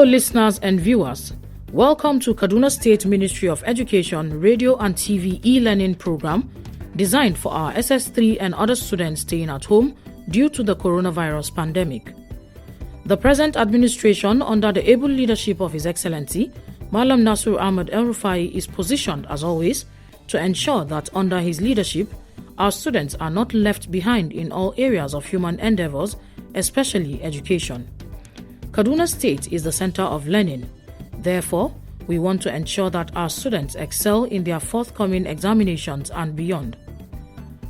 Hello listeners and viewers. Welcome to Kaduna State Ministry of Education Radio and TV e-learning program designed for our SS3 and other students staying at home due to the coronavirus pandemic. The present administration, under the able leadership of His Excellency, Malam Nasir Ahmed El-Rufai, is positioned, as always, to ensure that under his leadership, our students are not left behind in all areas of human endeavors, especially education. Kaduna State is the center of learning. Therefore, we want to ensure that our students excel in their forthcoming examinations and beyond.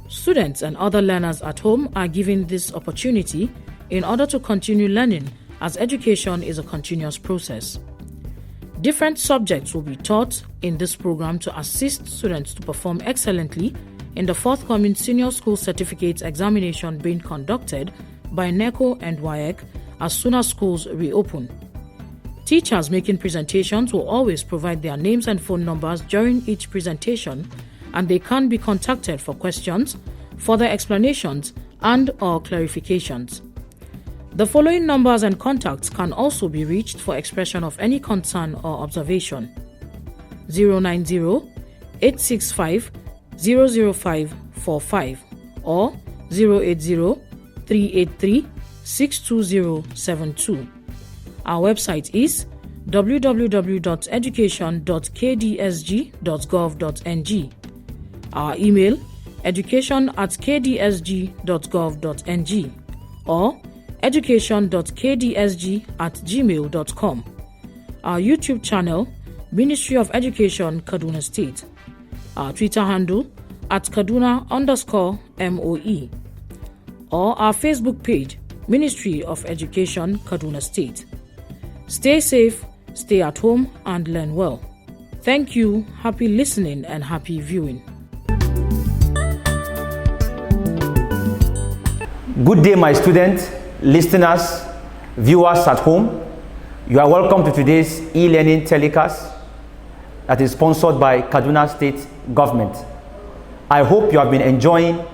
Students and other learners at home are given this opportunity in order to continue learning, as education is a continuous process. Different subjects will be taught in this program to assist students to perform excellently in the forthcoming Senior School Certificate examination being conducted by NECO and WAEC as soon as schools reopen. Teachers making presentations will always provide their names and phone numbers during each presentation, and they can be contacted for questions, further explanations, and/or clarifications. The following numbers and contacts can also be reached for expression of any concern or observation: 090-865-00545 or 080-383-62072. Our website is www.education.kdsg.gov.ng. Our email education@kdsg.gov.ng or education.kdsg@gmail.com. Our YouTube channel, Ministry of Education, Kaduna State. Our Twitter handle @Kaduna_MOE. Or our Facebook page, Ministry of Education, Kaduna State. Stay safe, stay at home, and learn well. Thank you, happy listening, and happy viewing. Good day, my students, listeners, viewers at home. You are welcome to today's e-learning telecast that is sponsored by Kaduna State Government. I hope you have been enjoying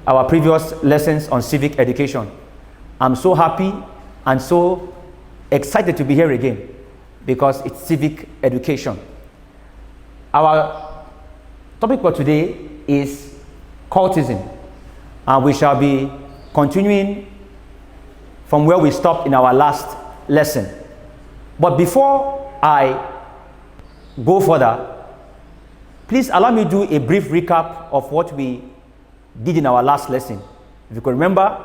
our previous lessons on civic education. I'm so happy and so excited to be here again because it's civic education. Our topic for today is cultism, and we shall be continuing from where we stopped in our last lesson. But before I go further, please allow me to do a brief recap of what we did in our last lesson. If you can remember,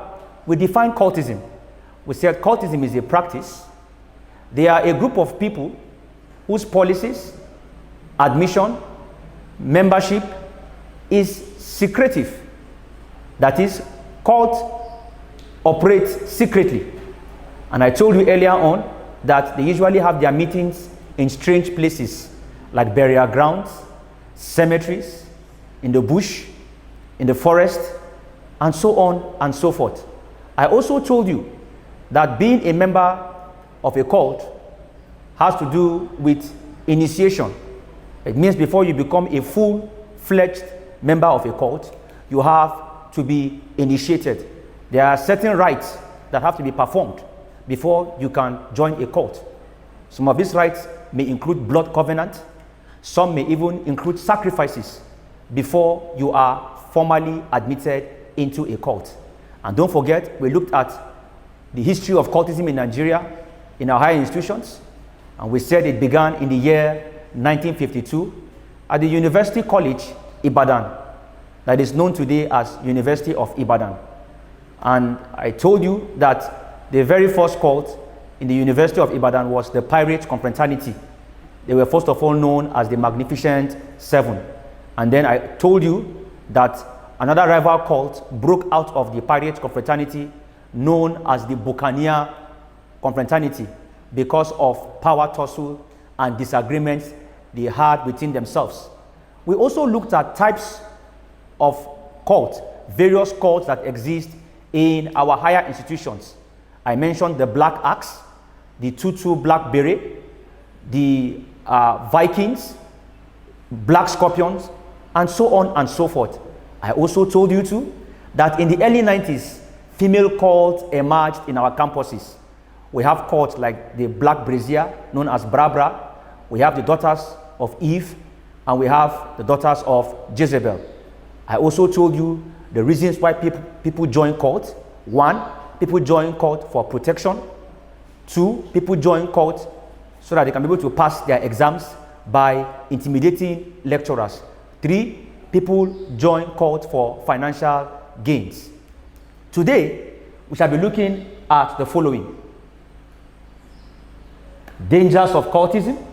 we defined cultism. We said cultism is a practice. They are a group of people whose policies, admission, membership is secretive. That is, cult operates secretly. And I told you earlier on that they usually have their meetings in strange places like burial grounds, cemeteries, in the bush, in the forest, and so on and so forth. I also told you that being a member of a cult has to do with initiation. It means before you become a full-fledged member of a cult, you have to be initiated. There are certain rites that have to be performed before you can join a cult. Some of these rites may include blood covenant. Some may even include sacrifices before you are formally admitted into a cult. And don't forget, we looked at the history of cultism in Nigeria in our higher institutions, and we said it began in the year 1952 at the University College, Ibadan, that is known today as University of Ibadan. And I told you that the very first cult in the University of Ibadan was the Pirate Confraternity. They were first of all known as the Magnificent Seven. And then I told you that another rival cult broke out of the Pirate Confraternity known as the Buccaneer Confraternity because of power tussle and disagreements they had within themselves. We also looked at types of cults, various cults that exist in our higher institutions. I mentioned the Black Axe, the Tutu Black Beret, the Vikings, Black Scorpions, and so on and so forth. I also told you too that in the early 90s, female cults emerged in our campuses. We have cults like the Black Brazier, known as Bra. We have the daughters of Eve, and we have the daughters of Jezebel. I also told you the reasons why people join cults. 1, people join cult for protection. 2, people join cult so that they can be able to pass their exams by intimidating lecturers. 3, people join cult for financial gains. Today, we shall be looking at the following: dangers of cultism,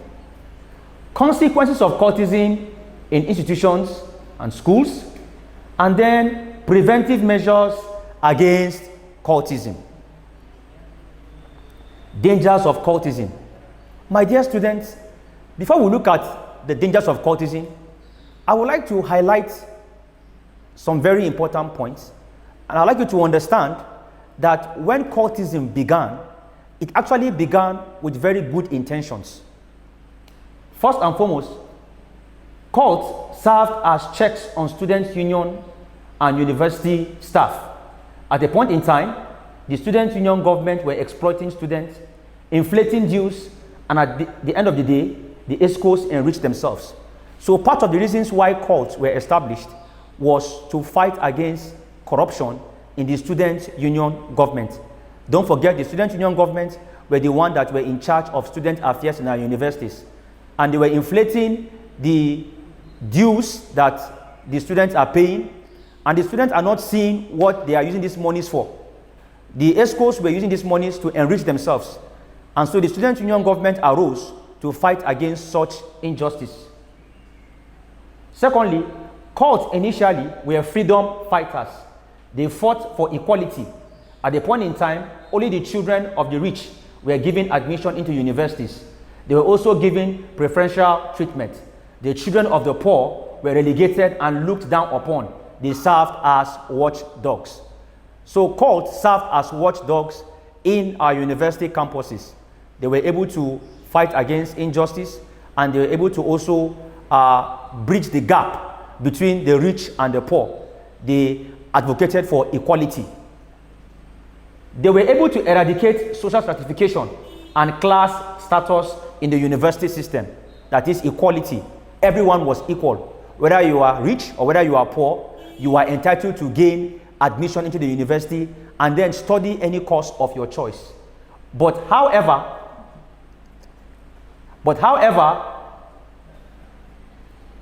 consequences of cultism in institutions and schools, and then preventive measures against cultism. Dangers of cultism. My dear students, before we look at the dangers of cultism, I would like to highlight some very important points. And I'd like you to understand that when cultism began, it actually began with very good intentions. First and foremost, cults served as checks on students' union and university staff. At a point in time, the student union government were exploiting students, inflating dues, and at the end of the day, the ESCOs enriched themselves. So part of the reasons why cults were established was to fight against corruption in the student union government. Don't forget, the student union government were the ones that were in charge of student affairs in our universities. And they were inflating the dues that the students are paying, and the students are not seeing what they are using these monies for. The ESCOs were using these monies to enrich themselves. And so the student union government arose to fight against such injustice. Secondly, cults initially were freedom fighters. They fought for equality. At a point in time, only the children of the rich were given admission into universities. They were also given preferential treatment. The children of the poor were relegated and looked down upon. They served as watchdogs. So cults served as watchdogs in our university campuses. They were able to fight against injustice, and they were able to also bridge the gap between the rich and the poor. They advocated for equality. They were able to eradicate social stratification and class status in the university system. That is equality. Everyone was equal. Whether you are rich or whether you are poor, you are entitled to gain admission into the university and then study any course of your choice. But however,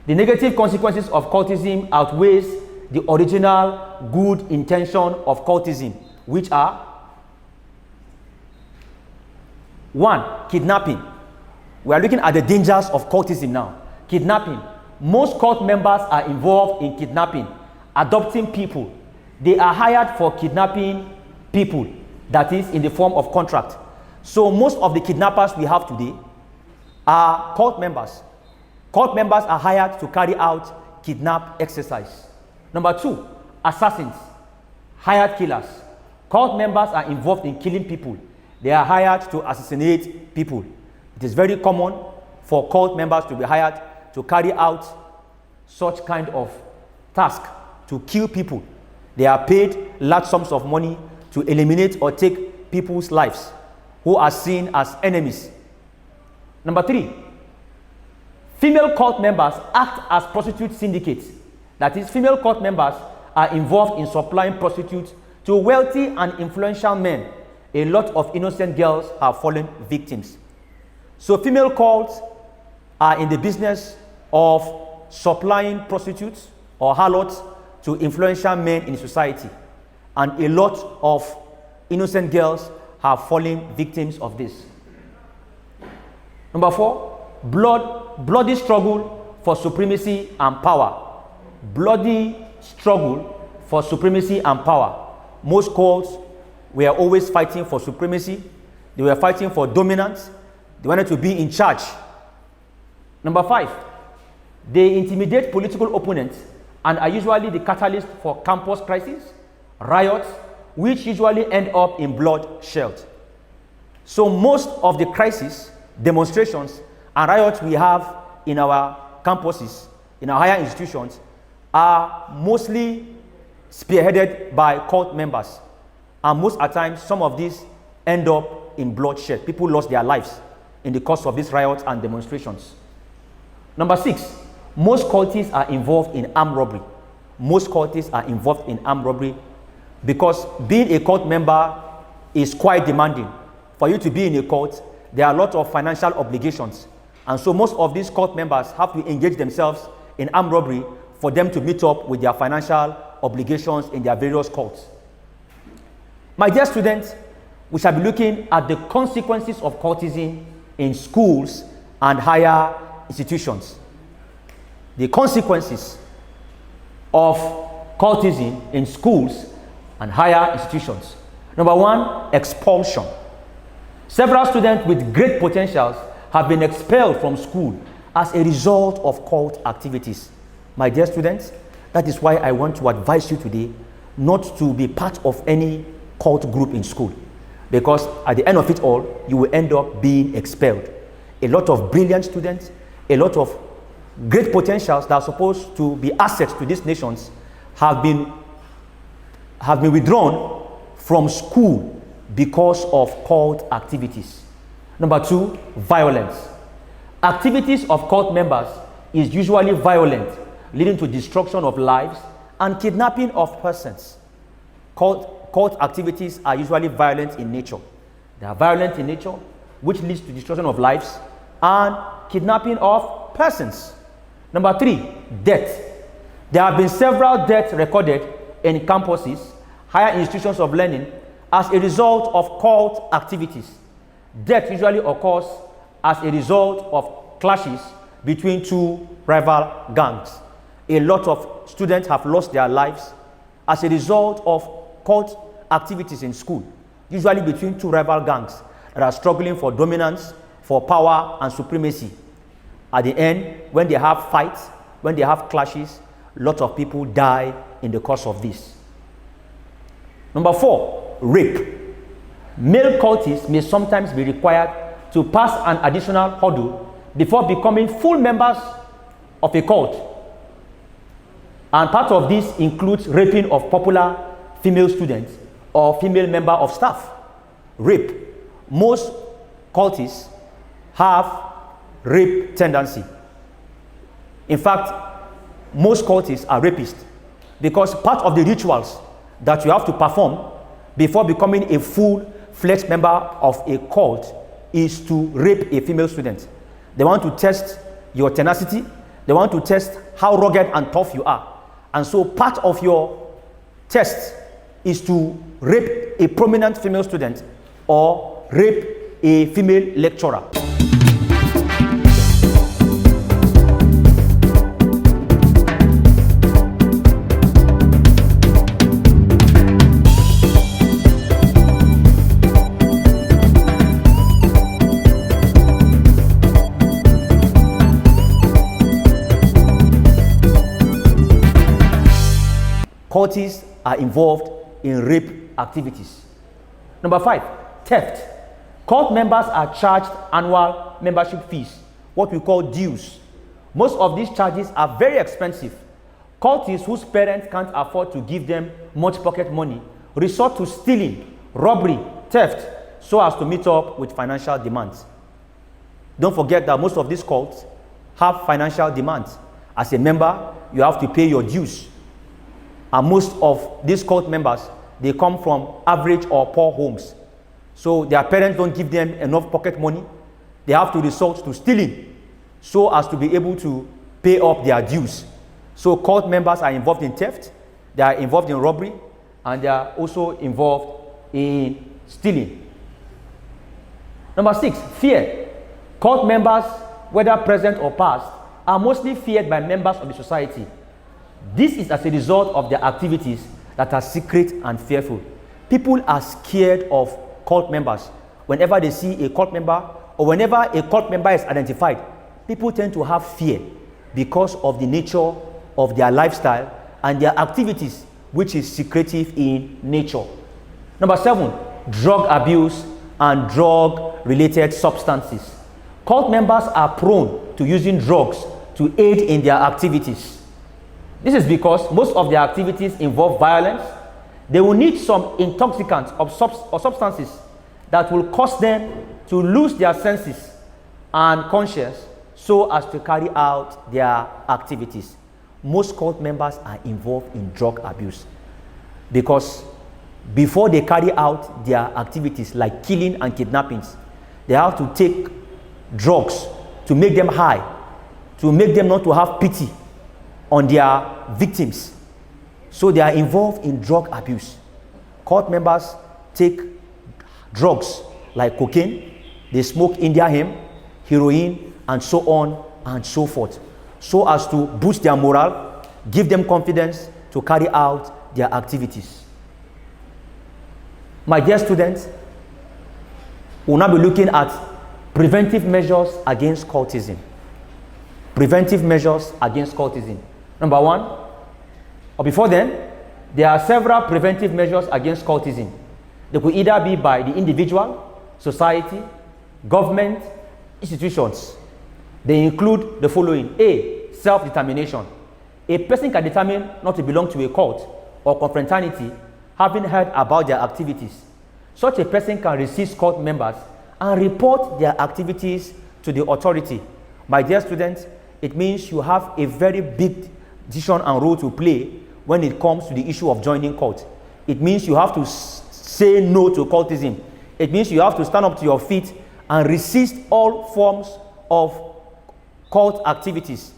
the negative consequences of cultism outweighs the original good intention of cultism, which are: 1, kidnapping. We are looking at the dangers of cultism now. Kidnapping. Most cult members are involved in kidnapping, adopting people. They are hired for kidnapping people, that is in the form of contract. So most of the kidnappers we have today are cult members. Cult members are hired to carry out kidnap exercise. Number 2, assassins, hired killers. Cult members are involved in killing people. They are hired to assassinate people. It is very common for cult members to be hired to carry out such kind of task, to kill people. They are paid large sums of money to eliminate or take people's lives who are seen as enemies. Number 3, female cult members act as prostitute syndicates. That is, female cult members are involved in supplying prostitutes to wealthy and influential men. A lot of innocent girls have fallen victims. So female cults are in the business of supplying prostitutes or harlots to influential men in society. And a lot of innocent girls have fallen victims of this. Number 4, bloody struggle for supremacy and power. Bloody struggle for supremacy and power. Most cults were always fighting for supremacy. They were fighting for dominance. They wanted to be in charge. Number 5, they intimidate political opponents and are usually the catalyst for campus crises, riots, which usually end up in bloodshed. So most of the crises, demonstrations, and riots we have in our campuses, in our higher institutions, are mostly spearheaded by cult members. And most at times, some of these end up in bloodshed. People lost their lives in the course of these riots and demonstrations. Number 6, most cultists are involved in armed robbery. Most cultists are involved in armed robbery because being a cult member is quite demanding. For you to be in a cult, there are a lot of financial obligations. And so most of these cult members have to engage themselves in armed robbery for them to meet up with their financial obligations in their various cults. My dear students, we shall be looking at the consequences of cultism in schools and higher institutions. The consequences of cultism in schools and higher institutions. Number 1, expulsion. Several students with great potentials have been expelled from school as a result of cult activities. My dear students, that is why I want to advise you today not to be part of any cult group in school, because at the end of it all, you will end up being expelled. A lot of brilliant students, a lot of great potentials that are supposed to be assets to these nations have been withdrawn from school because of cult activities. Number 2, violence. Activities of cult members is usually violent, leading to destruction of lives and kidnapping of persons. Cult activities are usually violent in nature. They are violent in nature, which leads to destruction of lives and kidnapping of persons. Number 3, death. There have been several deaths recorded in campuses, higher institutions of learning, as a result of cult activities. Death usually occurs as a result of clashes between two rival gangs. A lot of students have lost their lives as a result of cult activities in school, usually between two rival gangs that are struggling for dominance, for power and supremacy. At the end, when they have fights, when they have clashes, a lot of people die in the course of this. Number 4, rape. Male cultists may sometimes be required to pass an additional hurdle before becoming full members of a cult. And part of this includes raping of popular female students or female member of staff. Rape. Most cultists have rape tendency. In fact, most cultists are rapists because part of the rituals that you have to perform before becoming a full-fledged member of a cult is to rape a female student. They want to test your tenacity. They want to test how rugged and tough you are. And so part of your test is to rape a prominent female student or rape a female lecturer. Cultists are involved in rape activities. Number 5, theft. Cult members are charged annual membership fees, what we call dues. Most of these charges are very expensive. Cultists whose parents can't afford to give them much pocket money resort to stealing, robbery, theft, so as to meet up with financial demands. Don't forget that most of these cults have financial demands. As a member, you have to pay your dues. And most of these cult members, they come from average or poor homes. So their parents don't give them enough pocket money. They have to resort to stealing so as to be able to pay up their dues. So cult members are involved in theft, they are involved in robbery, and they are also involved in stealing. Number 6, fear. Cult members, whether present or past, are mostly feared by members of the society. This is as a result of their activities that are secret and fearful. People are scared of cult members. Whenever they see a cult member or whenever a cult member is identified, people tend to have fear because of the nature of their lifestyle and their activities, which is secretive in nature. Number 7, drug abuse and drug-related substances. Cult members are prone to using drugs to aid in their activities. This is because most of their activities involve violence. They will need some intoxicants or substances that will cause them to lose their senses and conscience so as to carry out their activities. Most cult members are involved in drug abuse because before they carry out their activities like killing and kidnappings, they have to take drugs to make them high, to make them not to have pity on their victims. So they are involved in drug abuse. Cult members take drugs like cocaine, they smoke India hemp, heroin, and so on and so forth, so as to boost their morale, give them confidence to carry out their activities. My dear students, we'll now be looking at preventive measures against cultism. Preventive measures against cultism. Number one, or before then, there are several preventive measures against cultism. They could either be by the individual, society, government, institutions. They include the following. A, self-determination. A person can determine not to belong to a cult or confraternity having heard about their activities. Such a person can resist cult members and report their activities to the authority. My dear students, it means you have a very big decision and role to play when it comes to the issue of joining cult. It means you have to say no to cultism. It means you have to stand up to your feet and resist all forms of cult activities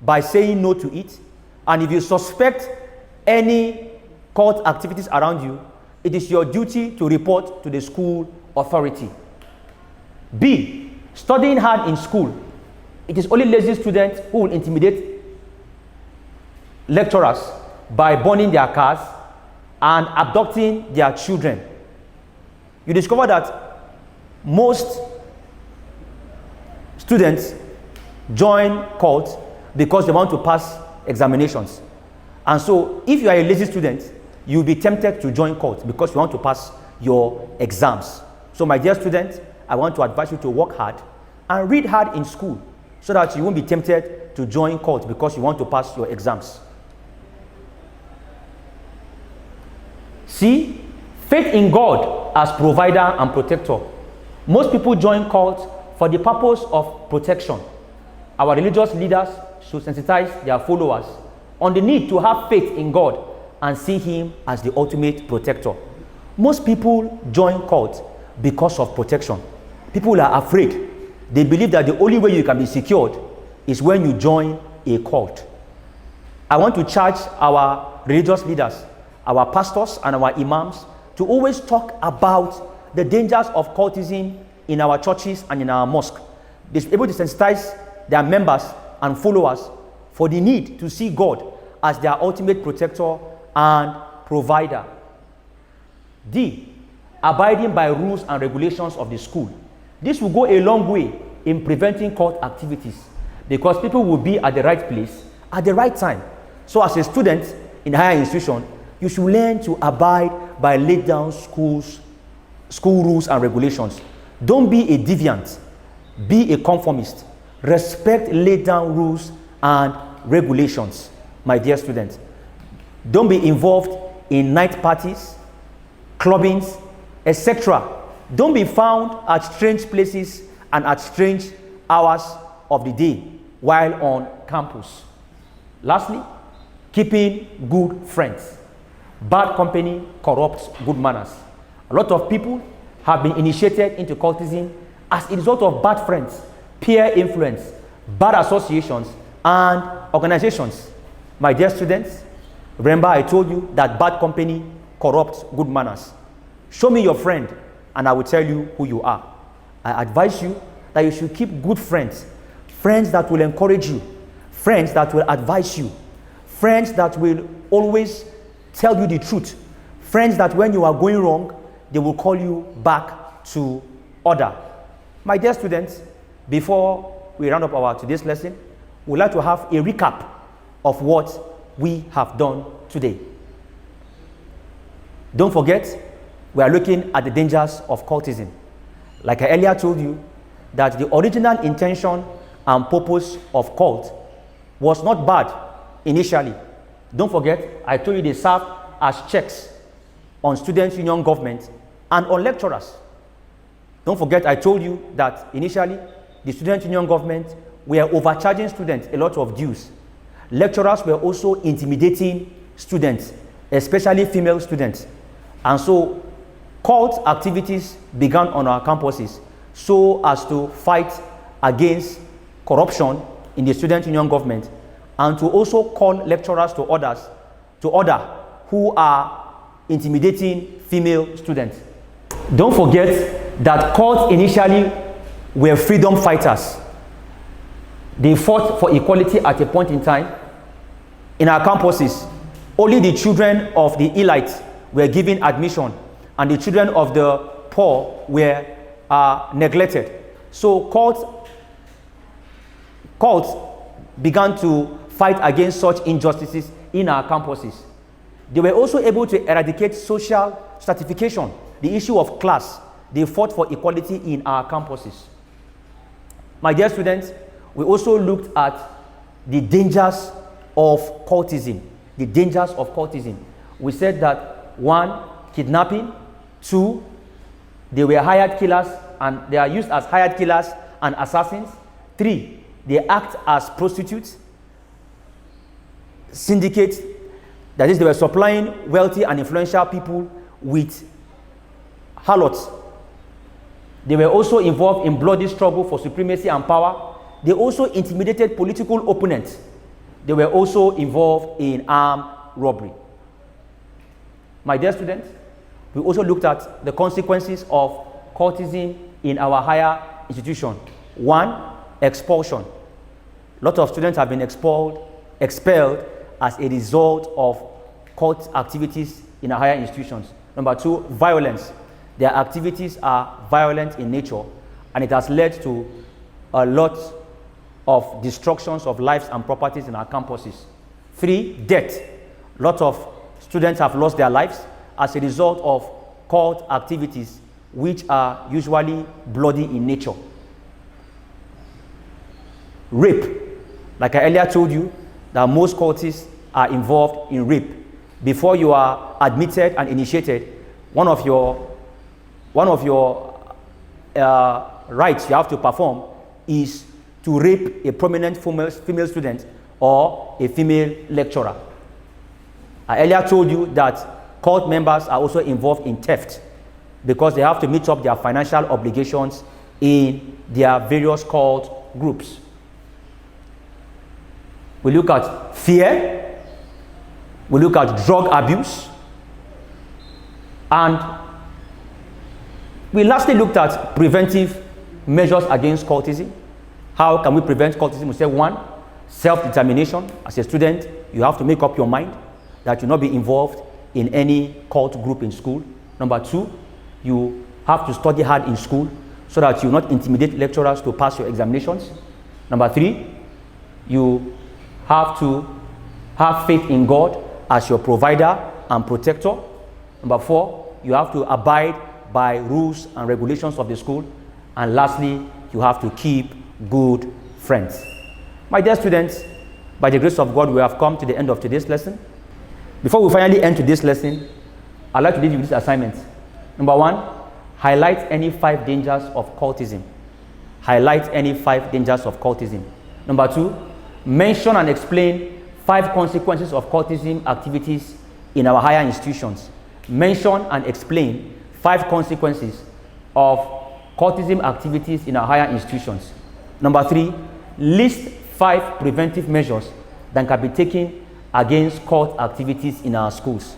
by saying no to it. And if you suspect any cult activities around you, it is your duty to report to the school authority. B, studying hard in school. It is only lazy students who will intimidate lecturers by burning their cars and abducting their children. You discover that most students join cults because they want to pass examinations. And so if you are a lazy student, you'll be tempted to join cults because you want to pass your exams. So my dear students, I want to advise you to work hard and read hard in school so that you won't be tempted to join cults because you want to pass your exams. C, faith in God as provider and protector. Most people join cults for the purpose of protection. Our religious leaders should sensitize their followers on the need to have faith in God and see Him as the ultimate protector. Most people join cults because of protection. People are afraid. They believe that the only way you can be secured is when you join a cult. I want to charge our religious leaders, our pastors and our imams to always talk about the dangers of cultism in our churches and in our mosque. They should be able to sensitize their members and followers for the need to see God as their ultimate protector and provider. D, abiding by rules and regulations of the school. This will go a long way in preventing cult activities because people will be at the right place at the right time. So as a student in a higher institution, you should learn to abide by laid down school rules and regulations. Don't be a deviant. Be a conformist. Respect laid down rules and regulations, my dear students. Don't be involved in night parties, clubbings, etc. Don't be found at strange places and at strange hours of the day while on campus. Lastly, keeping good friends. Bad company corrupts good manners. A lot of people have been initiated into cultism as a result of bad friends, peer influence, bad associations, and organizations. My dear students, remember I told you that bad company corrupts good manners. Show me your friend and I will tell you who you are. I advise you that you should keep good friends, friends that will encourage you, friends that will advise you, friends that will always tell you the truth, friends that when you are going wrong, they will call you back to order. My dear students, before we round up our today's lesson, we'd like to have a recap of what we have done today. Don't forget, we are looking at the dangers of cultism. Like I earlier told you, that the original intention and purpose of cult was not bad initially. Don't forget, I told you they serve as checks on student union government and on lecturers. Don't forget, I told you that initially, the student union government were overcharging students a lot of dues. Lecturers were also intimidating students, especially female students. And so, cult activities began on our campuses so as to fight against corruption in the student union government, and to also call lecturers to order who are intimidating female students. Don't forget that cults initially were freedom fighters. They fought for equality at a point in time. In our campuses, only the children of the elite were given admission, and the children of the poor were neglected. So cults began to fight against such injustices in our campuses. They were also able to eradicate social stratification, the issue of class. They fought for equality in our campuses. My dear students, we also looked at the dangers of cultism. The dangers of cultism. We said that 1, kidnapping. 2, they were hired killers, and they are used as hired killers and assassins. 3, they act as prostitutes, syndicates. That is, they were supplying wealthy and influential people with harlots. They were also involved in bloody struggle for supremacy and power. They also intimidated political opponents. They were also involved in armed robbery. My dear students, we also looked at the consequences of cultism in our higher institution. 1, expulsion. A lot of students have been expelled as a result of cult activities in our higher institutions. Number 2, violence. Their activities are violent in nature, and it has led to a lot of destructions of lives and properties in our campuses. 3, death. A lot of students have lost their lives as a result of cult activities, which are usually bloody in nature. Rape. Like I earlier told you, that most cultists are involved in rape. Before you are admitted and initiated, one of your rights you have to perform is to rape a prominent female student or a female lecturer. I earlier told you that cult members are also involved in theft because they have to meet up their financial obligations in their various cult groups. We look at fear, we look at drug abuse, and we lastly looked at preventive measures against cultism. How can we prevent cultism? We said 1, self-determination. As a student, you have to make up your mind that you'll not be involved in any cult group in school. Number 2, you have to study hard in school so that you not intimidate lecturers to pass your examinations. Number 3, you have to have faith in God as your provider and protector. Number 4, you have to abide by rules and regulations of the school. And lastly, you have to keep good friends. My dear students, by the grace of God, we have come to the end of today's lesson. Before we finally end today's lesson, I'd like to leave you with this assignment. Number 1, highlight any 5 dangers of cultism. Highlight any 5 dangers of cultism. Number 2, mention and explain 5 consequences of cultism activities in our higher institutions. Mention and explain 5 consequences of cultism activities in our higher institutions. Number 3, list 5 preventive measures that can be taken against cult activities in our schools.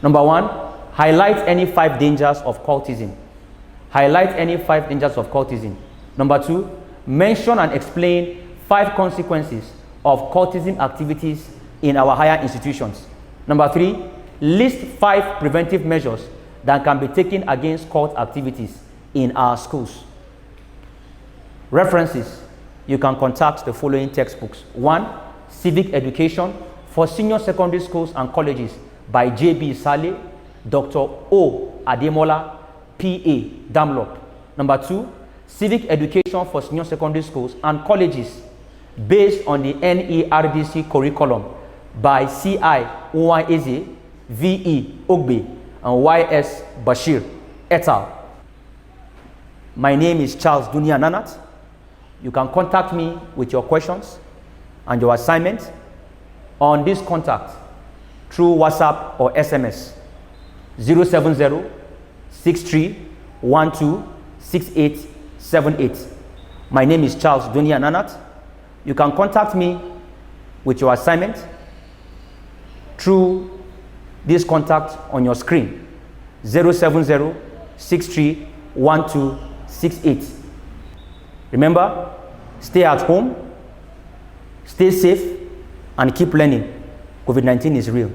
Number 1, highlight any 5 dangers of cultism. Highlight any 5 dangers of cultism. Number 2, mention and explain 5 consequences of cultism activities in our higher institutions. Number 3, list 5 preventive measures that can be taken against cult activities in our schools. References: you can contact the following textbooks. 1, Civic Education for Senior Secondary Schools and Colleges by J.B. Saleh, Dr. O. Ademola, P.A. Dunlop. Number 2, Civic Education for Senior Secondary Schools and Colleges based on the NERDC curriculum by C.I. Uwaeze, V.E. Ogbe, and Y.S. Bashir, et al. My name is Charles Dunia Nanat. You can contact me with your questions and your assignment on this contact through WhatsApp or SMS 070-6312-6878. My name is Charles Dunia Nanat. You can contact me with your assignment through this contact on your screen 070-6312-68. Remember, stay at home, stay safe, and keep learning. COVID-19 is real.